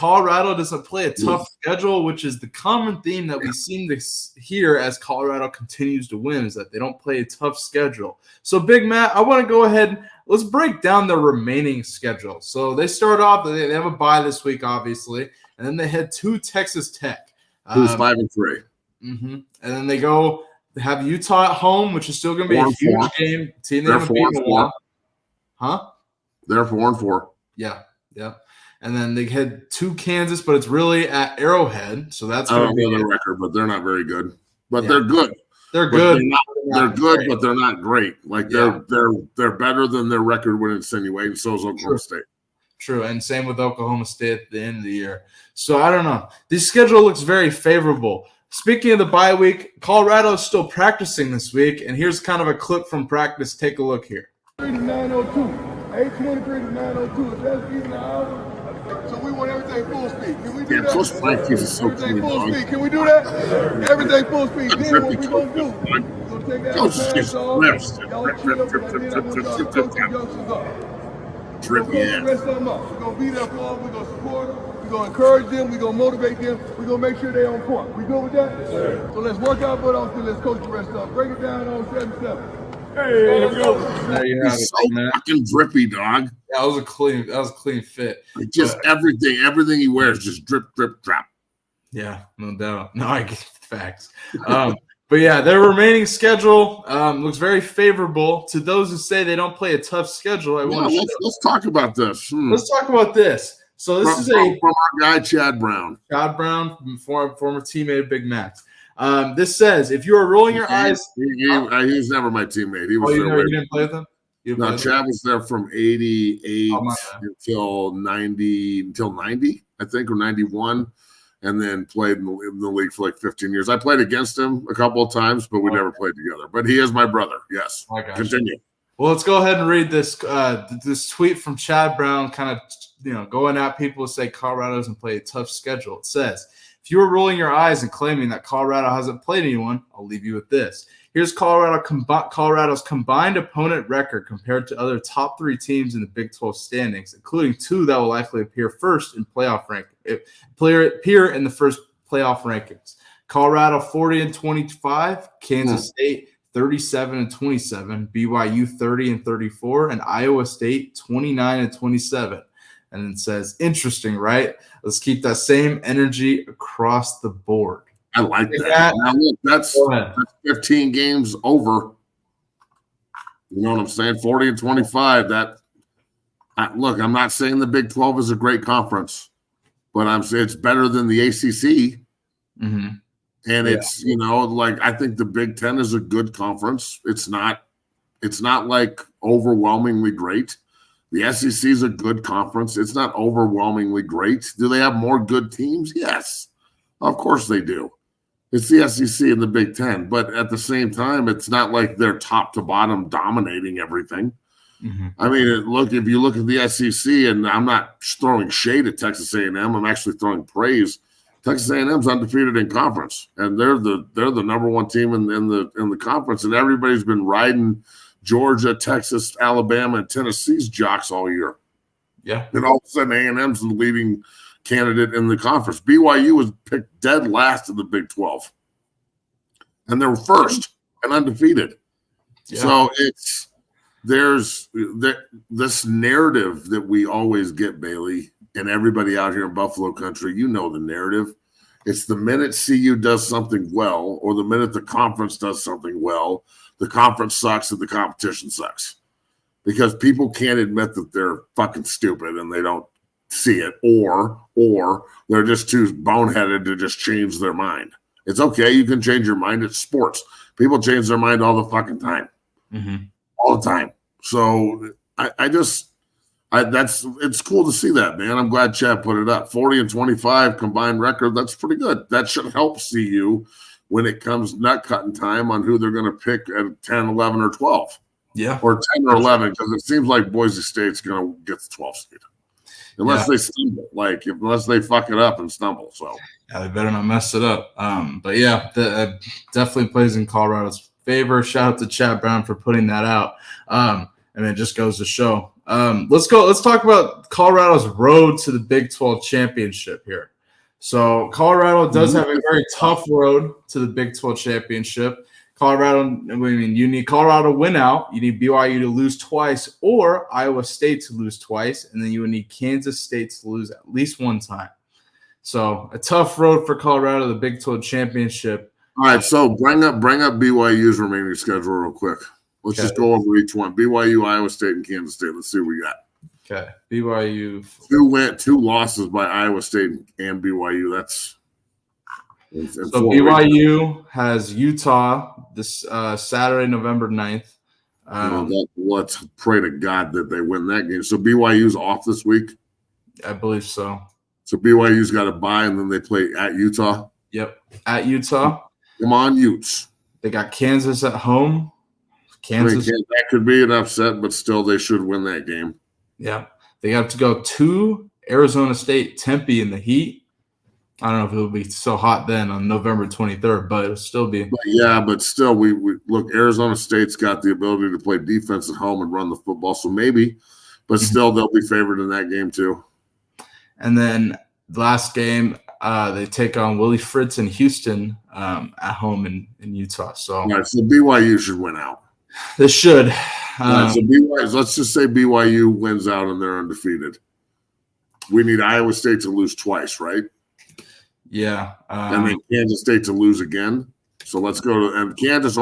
Colorado doesn't play a tough schedule, which is the common theme that we seem to hear as Colorado continues to win, is that they don't play a tough schedule. So, Big Matt, I want to go ahead and let's break down their remaining schedule. So they start off, they have a bye this week, obviously, and then they head to Texas Tech. Who's 5-3. Mm-hmm. And then they have Utah at home, which is still going to be a huge game. Team they haven't beaten in a while. Huh? They're 4-4. Yeah. And then they head to Kansas, but it's really at Arrowhead, so that's going to be their record, but they're not very good. But they're good. They're good. They're good, but they're not great. Like they're better than their record would insinuate, and so is Oklahoma State. True, and same with Oklahoma State at the end of the year. So I don't know. This schedule looks very favorable. Speaking of the bye week, Colorado is still practicing this week, and here's kind of a clip from practice. Take a look here. 902. 823 to 902. If that's even an hour. So we want everything full speed. Can we do that? Close practice is so everything full speed. Can we do that? Everything full speed. Then what we gonna do? We're gonna take that pass off. Y'all chill, and then I'm gonna start coaching youngsters up. Drip, yeah. The rest of them up. We're gonna be there for them. We're gonna support them. We're gonna encourage them. We're gonna motivate them. We're gonna make sure they're on point. We good with that? Yes, sir. So let's work out, but also let's coach the rest of them. Break it down on 7-7. Hey, here we go. There you have it, so fucking drippy, dog. Yeah, that was a clean fit. Just everything he wears, just drip, drop. Yeah, no doubt. No, I get the facts. But yeah, their remaining schedule looks very favorable to those who say they don't play a tough schedule. Let's talk about this. Let's talk about this. So this is from our guy Chad Brown. Chad Brown, former teammate of Big Max. This says, if you are rolling your eyes, he was never my teammate. He was you didn't play with him? No, Chad was there from 88 until 90, I think, or 91, and then played in the league for like 15 years. I played against him a couple of times, but we never played together. But he is my brother. Yes. Continue. Well, let's go ahead and read this this tweet from Chad Brown, kind of going at people who say Colorado doesn't play a tough schedule. It says, if you are rolling your eyes and claiming that Colorado hasn't played anyone, I'll leave you with this. Here's Colorado's combined opponent record compared to other top 3 teams in the Big 12 standings, including 2 that will likely appear first in playoff appear in the first playoff rankings. Colorado 40-25, Kansas State 37-27, BYU 30-34, and Iowa State 29-27. And it says, interesting, right? Let's keep that same energy across the board. I like that. Now, look, that's 15 games over. You know what I'm saying? 40-25. Look, I'm not saying the Big 12 is a great conference, but I'm saying it's better than the ACC. Mm-hmm. And it's, I think the Big 10 is a good conference. It's not like overwhelmingly great. The SEC is a good conference. It's not overwhelmingly great. Do they have more good teams? Yes. Of course they do. It's the SEC and the Big 10. But at the same time, it's not like they're top to bottom dominating everything. Mm-hmm. I mean, if you look at the SEC, and I'm not throwing shade at Texas A&M, I'm actually throwing praise. Texas A&M's undefeated in conference, and they're the number one team in the conference, and everybody's been riding Georgia, Texas, Alabama, and Tennessee's jocks all year. Yeah. And all of a sudden, A&M's the leading candidate in the conference. BYU was picked dead last in the Big 12. And they're first and undefeated. Yeah. So there's this narrative that we always get, Bailey, and everybody out here in Buffalo country, the narrative. It's the minute CU does something well, or the minute the conference does something well, the conference sucks and the competition sucks. Because people can't admit that they're fucking stupid and they don't see it, or they're just too boneheaded to just change their mind. It's okay. You can change your mind. It's sports. People change their mind all the fucking time. Mm-hmm. All the time. So it's cool to see that, man. I'm glad Chad put it up. 40-25 combined record. That's pretty good. That should help CU when it comes nut cutting time on who they're going to pick at 10, 11, or 12. Yeah. Or 10 or 11, because it seems like Boise State's going to get the 12 seed. Unless they stumble, unless they fuck it up and stumble. So yeah, they better not mess it up. But yeah, definitely plays in Colorado's favor. Shout out to Chad Brown for putting that out. And it just goes to show Let's go. Let's talk about Colorado's road to the Big 12 championship here. So Colorado does have a very tough road to the Big 12 championship. You need Colorado to win out. You need BYU to lose twice or Iowa State to lose twice. And then you would need Kansas State to lose at least one time. So a tough road for Colorado, the Big 12 championship. All right, so bring up BYU's remaining schedule real quick. Let's just go over each one. BYU, Iowa State, and Kansas State. Let's see what we got. Okay, BYU. Two losses by Iowa State and BYU. That's so BYU has Utah this Saturday, November 9th. Let's pray to God that they win that game. So BYU's off this week? I believe so. So BYU's got to bye, and then they play at Utah? Yep, at Utah. Come on, Utes. They got Kansas at home. Kansas. That could be an upset, but still they should win that game. Yeah. They have to go to Arizona State, Tempe in the heat. I don't know if it'll be so hot then on November 23rd, but it'll still be. But still, we look, Arizona State's got the ability to play defense at home and run the football, so maybe. But still, they'll be favored in that game too. And then the last game, they take on Willie Fritz in Houston at home in Utah. So, all right, so BYU should win out. They should. So BYU, let's just say BYU wins out and they're undefeated. We need Iowa State to lose twice, right? Yeah. And then Kansas State to lose again. So let's go to – and Kansas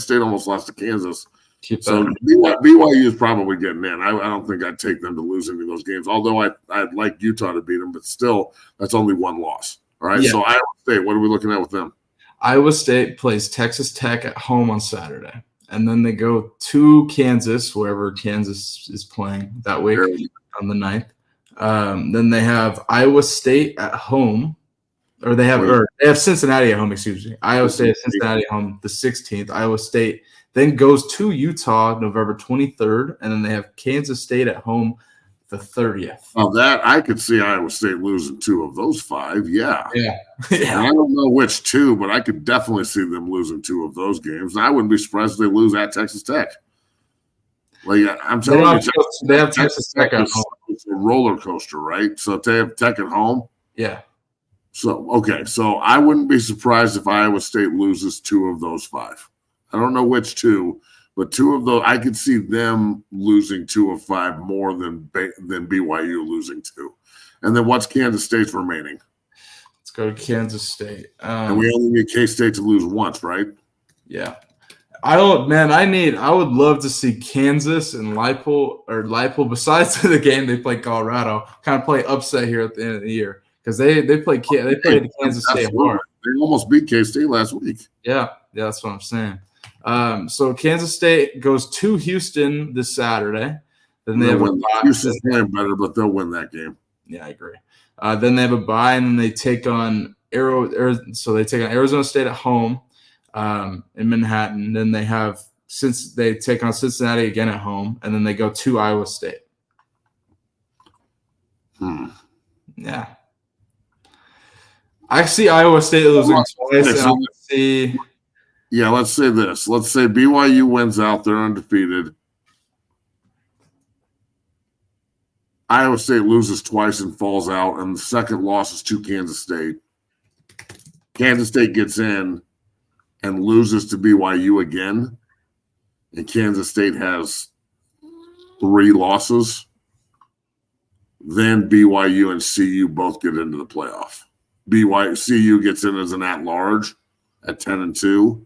State almost lost to Kansas. So BYU is probably getting in. I don't think I'd take them to lose any of those games, although I'd like Utah to beat them, but still that's only one loss. All right, So Iowa State, what are we looking at with them? Iowa State plays Texas Tech at home on Saturday. And then they go to Kansas, wherever Kansas is playing that week on the 9th. Then they have Iowa State at home, or they have Cincinnati at home, excuse me. Iowa State at Cincinnati at home the 16th. Iowa State then goes to Utah November 23rd, and then they have Kansas State at home the 30th. Oh, that I could see Iowa State losing 2 of those 5. Yeah. I don't know which 2, but I could definitely see them losing 2 of those games. I wouldn't be surprised if they lose at Texas Tech. Like I'm telling you, they have Texas Tech at home. It's a roller coaster, right? So if they have Tech at home, yeah. So so I wouldn't be surprised if Iowa State loses 2 of those 5. I don't know which 2. But 2 of those, I could see them losing 2 of 5 more than BYU losing 2. And then what's Kansas State's remaining? Let's go to Kansas State. And we only need K-State to lose once, right? Yeah. I would love to see Kansas and Leipold, besides the game they play Colorado, kind of play upset here at the end of the year. Because they played Kansas State hard. They almost beat K-State last week. Yeah, that's what I'm saying. So Kansas State goes to Houston this Saturday. Then they have a bye. Houston's playing better, but they'll win that game. Yeah, I agree. Then they have a bye, and then they take on Arizona State at home in Manhattan. Then they take on Cincinnati again at home, and then they go to Iowa State. Yeah. I see Iowa State losing twice, and I see. Yeah, let's say this. Let's say BYU wins out. They're undefeated. Iowa State loses twice and falls out, and the second loss is to Kansas State. Kansas State gets in and loses to BYU again, and Kansas State has 3 losses. Then BYU and CU both get into the playoff. CU gets in as an at-large at 10-2.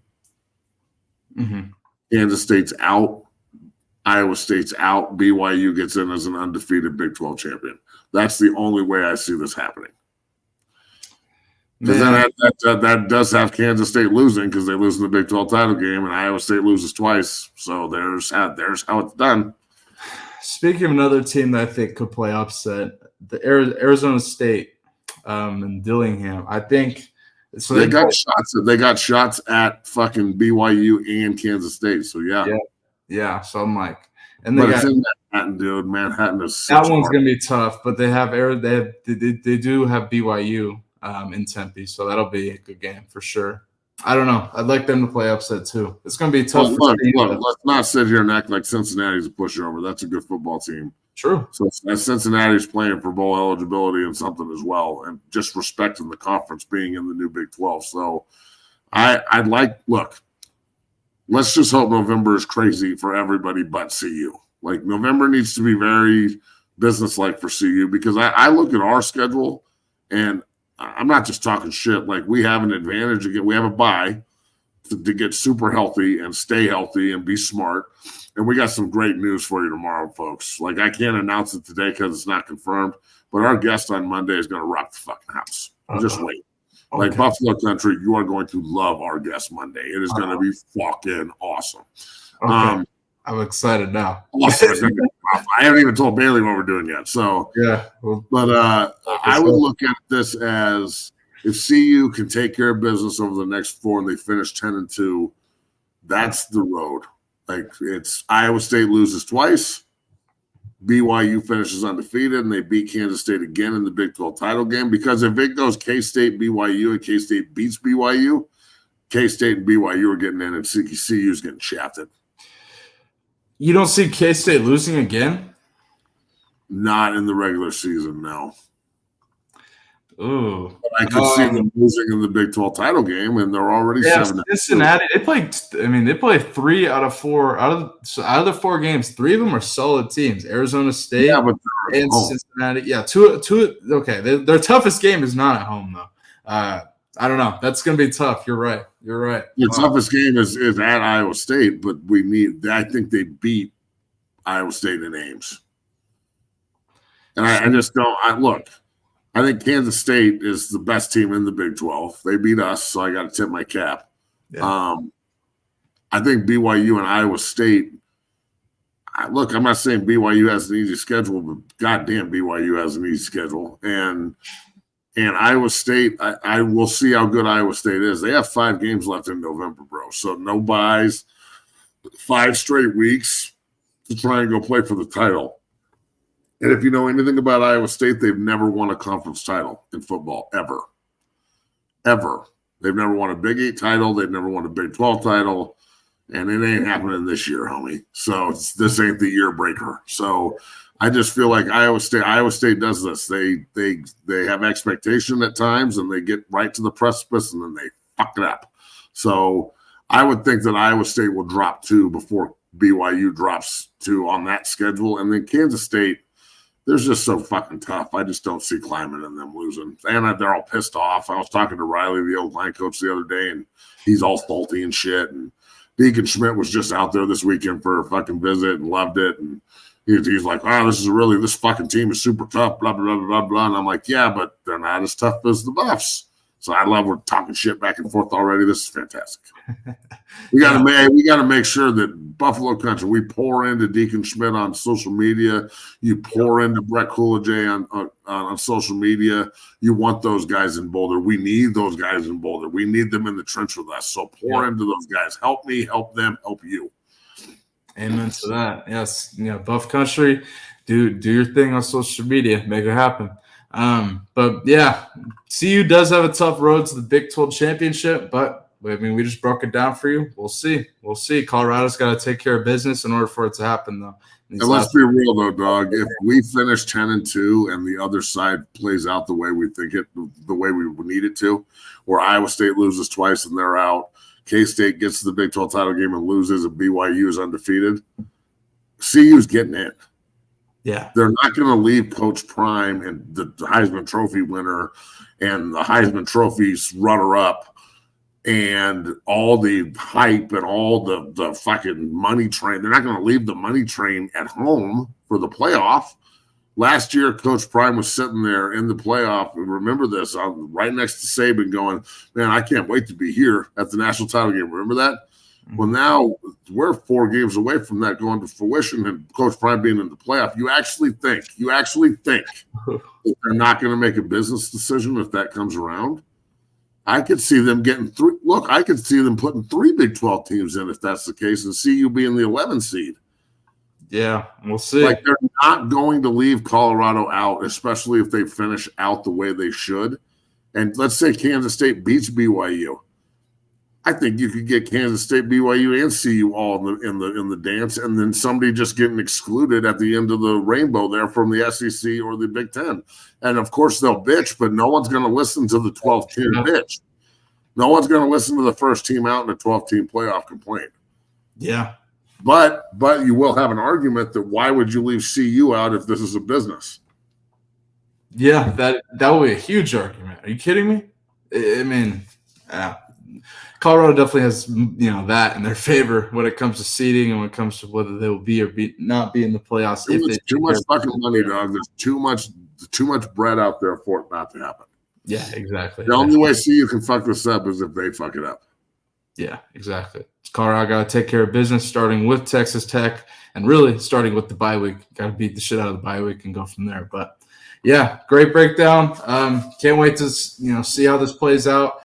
Kansas State's out. Iowa State's out. BYU gets in as an undefeated Big 12 champion. That's the only way I see this happening. Because that does have Kansas State losing because they lose in the Big 12 title game, and Iowa State loses twice. So there's how it's done. Speaking of another team that I think could play upset, the Arizona State and Dillingham. I think so. They got shots at fucking BYU and Kansas State. So yeah. So I'm like, and it's in Manhattan, dude. Manhattan is that one's gonna be tough, but they do have BYU in Tempe, so that'll be a good game for sure. I don't know. I'd like them to play upset too. It's going to be tough. Look, let's not sit here and act like Cincinnati's a pushover. That's a good football team. True. So Cincinnati's playing for bowl eligibility and something as well, and just respecting the conference being in the new Big 12. So I'd like, look, let's just hope November is crazy for everybody but CU. Like, November needs to be very businesslike for CU, because I look at our schedule, and I'm not just talking shit. Like, we have an advantage. Again, we have a bye to get super healthy and stay healthy and be smart. And we got some great news for you tomorrow, folks. Like, I can't announce it today because it's not confirmed, but our guest on Monday is going to rock the fucking house. Just wait. Okay. Like, Buffalo Country, you are going to love our guest Monday. It is going to be fucking awesome. Okay. I'm excited now. Awesome. I haven't even told Bailey what we're doing yet. So, yeah. But I would look at this as, if CU can take care of business over the next 4 and they finish 10-2, that's the road. Like, it's Iowa State loses twice, BYU finishes undefeated, and they beat Kansas State again in the Big 12 title game. Because if it goes K-State, BYU, and K-State beats BYU, K-State and BYU are getting in, and CU is getting shafted. You don't see K-State losing again? Not in the regular season, no. Ooh. But I could see them losing in the Big 12 title game, and they're already 7. Cincinnati, they play 3 out of 4. Out of the 4 games, 3 of them are solid teams. Arizona State and Cincinnati. Yeah, two. Okay, their toughest game is not at home, though. I don't know. That's going to be tough. You're right. The toughest game is at Iowa State, but I think they beat Iowa State in Ames. And I just don't. Look, I think Kansas State is the best team in the Big 12. They beat us, so I got to tip my cap. Yeah. I think BYU and Iowa State. Look, I'm not saying BYU has an easy schedule, but goddamn, BYU has an easy schedule. And Iowa State, I will see how good Iowa State is. They have 5 games left in November, bro. So no buys, 5 straight weeks to try and go play for the title. And if you know anything about Iowa State, they've never won a conference title in football, ever. Ever. They've never won a Big 8 title. They've never won a Big 12 title. And it ain't happening this year, homie. So this ain't the year breaker. So I just feel like Iowa State does this. They have expectation at times, and they get right to the precipice, and then they fuck it up. So I would think that Iowa State will drop 2 before BYU drops 2 on that schedule. And then Kansas State, they're just so fucking tough. I just don't see climbing in them losing. And they're all pissed off. I was talking to Riley, the old line coach, the other day, and he's all salty and shit. And Deacon Schmidt was just out there this weekend for a fucking visit and loved it. And he's like, this fucking team is super tough, blah, blah, blah, blah, blah. And I'm like, yeah, but they're not as tough as the Buffs. So I love we're talking shit back and forth already. This is fantastic. We got to make sure that Buffalo Country, we pour into Deacon Schmidt on social media. You pour into Brett Coolidge on social media. You want those guys in Boulder. We need those guys in Boulder. We need them in the trench with us. So pour into those guys. Help me, help them, help you. Amen to that. Yes, Buff Country, do your thing on social media, make it happen. But yeah, CU does have a tough road to the Big 12 championship, but I mean, we just broke it down for you. We'll see. Colorado's got to take care of business in order for it to happen, though. And let's be real, though, dog. If we finish 10-2 and the other side plays out the way we think it, the way we need it to, where Iowa State loses twice and they're out, K-State gets to the Big 12 title game and loses, and BYU is undefeated, CU's getting in. Yeah. They're not going to leave Coach Prime and the Heisman Trophy winner and the Heisman Trophy's runner-up and all the hype and all the fucking money train. They're not going to leave the money train at home for the playoff. Last year, Coach Prime was sitting there in the playoff. Remember this, right next to Saban going, man, I can't wait to be here at the national title game. Remember that? Mm-hmm. Well, now we're 4 games away from that going to fruition and Coach Prime being in the playoff. You actually think that they're not going to make a business decision if that comes around? I could see them getting 3. Look, I could see them putting 3 Big 12 teams in if that's the case and CU being the 11 seed. Yeah, we'll see. Like, they're not going to leave Colorado out, especially if they finish out the way they should. And let's say Kansas State beats BYU. I think you could get Kansas State, BYU, and CU all in the dance, and then somebody just getting excluded at the end of the rainbow there from the SEC or the Big Ten. And of course they'll bitch, but no one's going to listen to the 12th team bitch. No one's going to listen to the first team out in a 12-team playoff complaint. Yeah. But you will have an argument that why would you leave CU out if this is a business? Yeah, that would be a huge argument. Are you kidding me? I mean, Colorado definitely has that in their favor when it comes to seeding and when it comes to whether they will be or not be in the playoffs. Too much fucking money, dog. There's too much bread out there for it not to happen. Yeah, exactly. The only way CU can fuck this up is if they fuck it up. Yeah, exactly. Colorado got to take care of business, starting with Texas Tech, and really starting with the bye week. Got to beat the shit out of the bye week and go from there. But yeah, great breakdown. Can't wait to see how this plays out.